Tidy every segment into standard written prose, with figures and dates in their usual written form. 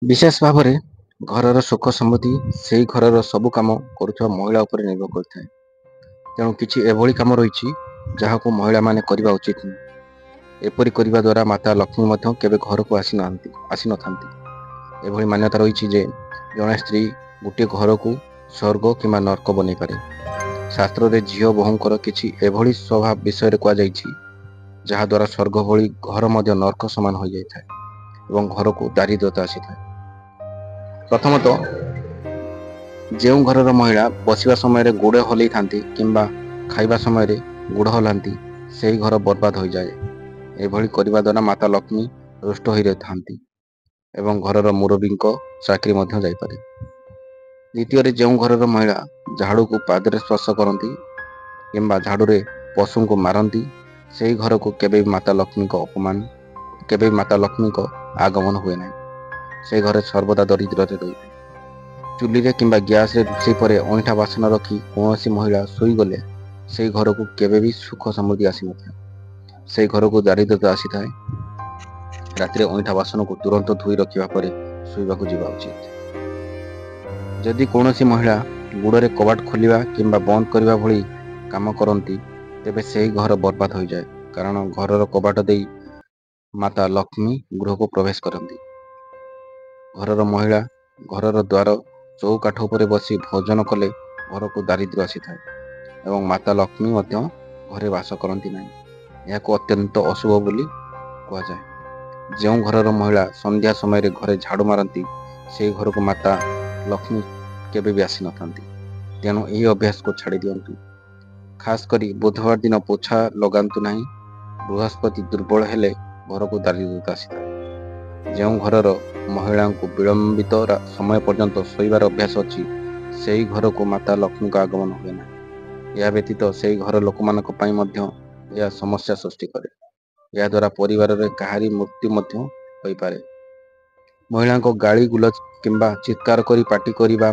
विशेष भाव में घर सुख समृद्धि से घर सब कम करुवा महिला उपर निर्भर करता है। तेणु किसी एभली कम रही जहाँ को महिला माने करने उचित नहीं। एपरी करने द्वारा माता लक्ष्मी केवे घर को आसी न था। मान्यता रही जड़े स्त्री गोटे घर को स्वर्ग कि नर्क बन पारे। शास्त्र में झील बोहूंकर किसी एभली स्वभाव विषय कहुई जहाद्वारा स्वर्ग भली घर नर्क सामान हो जाए और घर को दारिद्रता आसी था। प्रथमतः जो घर महिला बसवा समय गोड़ हल किंबा खाइबा समय गोड़ हलांती से घर बर्बाद हो जाए। एभली करने द्वारा माता लक्ष्मी रुष्ट हो रही एवं घर मुरबी चाकरी जापे। द्वितीय जो घर महिला झाड़ू को पादरे स्पर्श करती किंबा झाड़ू पशु को मारती से घर को केवे माता लक्ष्मी अपमान केवे माता लक्ष्मी आगमन हुए ना। से घर सर्वदा दरिद्र रही। चुली रे किंबा गैस रे रोषे पर अंठा बासन रखी कौन महिला शोई गले से घर को केवे भी सुख समृद्धि आसी न था। से घर को दारिद्रता आसी था। राति अंठा बासन को तुरंत धोई रखा पर शोवाक जावा उचित। जदि कौन महिला गुड़े कबाट खोलिया किंबा बंद करने भली काम करती तेबे से घर बर्बाद हो जाए। कारण घर कबाट दे माता लक्ष्मी गृह को प्रवेश करती। घर महिला घर द्वार चौकाठ उपर बसी भोजन कले घर को दारिद्र्य आसी था एवं माता लक्ष्मी घरे वास करती ना। यह अत्यंत अशुभ बोली कहुए। जो घर महिला संध्या समय घरे झाड़ू मारती से घर को माता लक्ष्मी केवे भी आसी न था। तेणु यही अभ्यास को छाड़ी दिंतु। खास करी बुधवार दिन पोछा लगातु ना। बृहस्पति दुर्बल हेले घर को दारिद्रता आसी था। जो घर महिला को विलंबित समय पर्यंत शोबार अभ्यास अच्छी से घर को माता लक्ष्मी का आगमन हुए ना। यह व्यतीत से घर लोक मान यह समस्या सृष्टि करे। यह द्वारा परिवार रे कहारी मृत्यु हो पारे। महिला को गाली गुलज किंबा चित्कार करी पाटी करिबा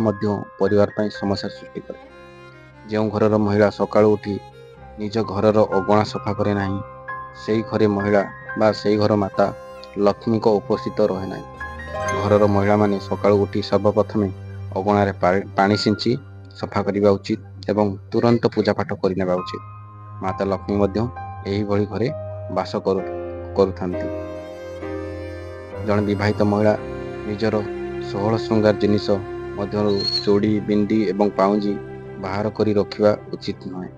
परिवार पर समस्या सृष्टि करे। जो घर महिला सकाळु उठी निज घर अगणा सफा करे नाही से घरे महिला बा से घर माता लक्ष्मी को उपस्थित रहे ना। घर महिला माने सकाळु उठी सर्वप्रथम अगणार पानी सिंची सफा करने उचित एवं तुरंत पूजा पाठ करने उचित। माता लक्ष्मी यही भली घरे बास करुथांती। जन विवाहित महिला निजर 16 श्रृंगार जिनिस चूड़ी बिंदी एवं पाउंजी बाहर करी रखिबा उचित नुहे।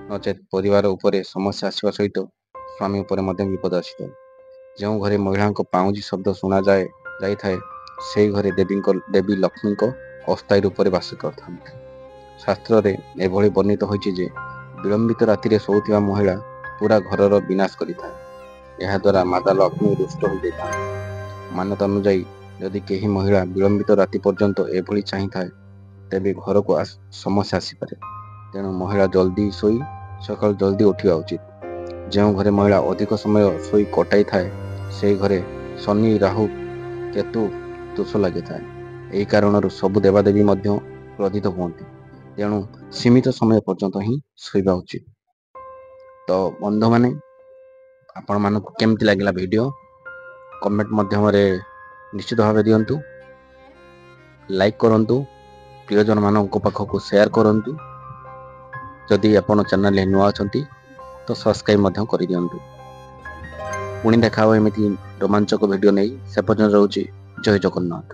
नचेत परिवार उपरे समस्या आसवा सहित स्वामी उपरे विपद आसी। जो घरे महिला पाउंजी शब्द शुणा जाए से घरे देवी लक्ष्मी को अस्थायी रूप से बास करता। शास्त्र रे एभली वर्णित होइछि जे विलंबित राति रे सोउथिबा महिला पूरा घर विनाश करिथाय। यह द्वारा माता लक्ष्मी रुष्ट हो जाए। मान्यता अनुजाई यदि केही महिला विलंबित राति पर्यंत एभली चाही थाए तेबे घर को समस्या आसीपारे। तेणु महिला जल्दी सोई सकाल जल्दी उठा उचित। जो घरे महिला अधिक समय सोई कटाई थाए से घरे शनि राहु केतु दोष लगी था। यही कारण सबु देवादेवी क्रोधित हुंती। तेणु सीमित समय पर्यंत ही शोवा उचित। तो बंधु माने आपण मानक केमती लगिला वीडियो कमेंट माध्यम निश्चित भाव दिंतु। लाइक करंतु, प्रियजन मानक पाखक शेयर करंतु। जदि आपण चैनल नुआ अछंती तो सब्सक्राइब कर दिंतु। पुणी देखा एमती रोमांचक वीडियो नहीं से पर्यंत रोचे। जय जगन्नाथ।